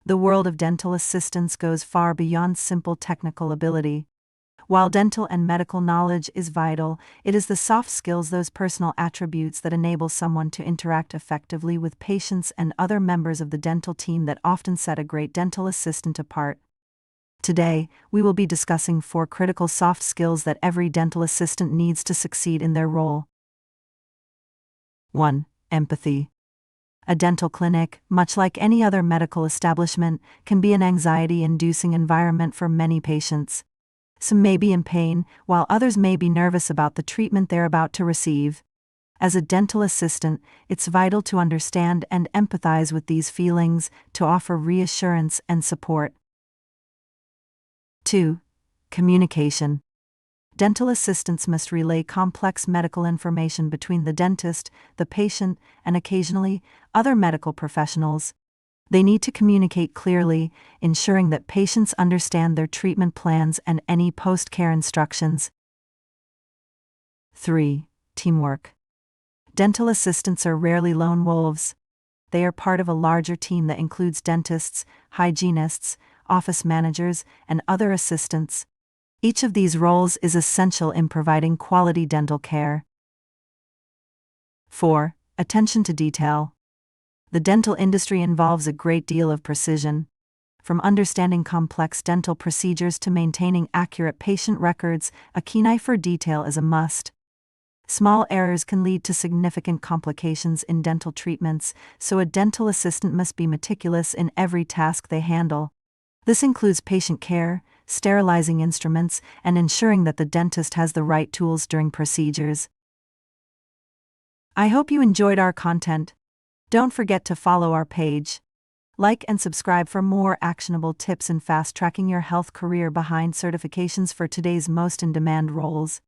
The world of dental assistants goes far beyond simple technical ability. While dental and medical knowledge is vital, it is the soft skills, those personal attributes that enable someone to interact effectively with patients and other members of the dental team that often set a great dental assistant apart. Today, we will be discussing 4 critical soft skills that every dental assistant needs to succeed in their role. 1. Empathy. A dental clinic, much like any other medical establishment, can be an anxiety-inducing environment for many patients. Some may be in pain, while others may be nervous about the treatment they're about to receive. As a dental assistant, it's vital to understand and empathize with these feelings, to offer reassurance and support. 2. Communication. Dental assistants must relay complex medical information between the dentist, the patient, and occasionally, other medical professionals. They need to communicate clearly, ensuring that patients understand their treatment plans and any post-care instructions. 3. Teamwork. Dental assistants are rarely lone wolves. They are part of a larger team that includes dentists, hygienists, office managers, and other assistants. Each of these roles is essential in providing quality dental care. 4. Attention to detail. The dental industry involves a great deal of precision. From understanding complex dental procedures to maintaining accurate patient records, a keen eye for detail is a must. Small errors can lead to significant complications in dental treatments, so a dental assistant must be meticulous in every task they handle. This includes patient care, sterilizing instruments, and ensuring that the dentist has the right tools during procedures. I hope you enjoyed our content. Don't forget to follow our page. Like and subscribe for more actionable tips in fast-tracking your health career behind certifications for today's most in-demand roles.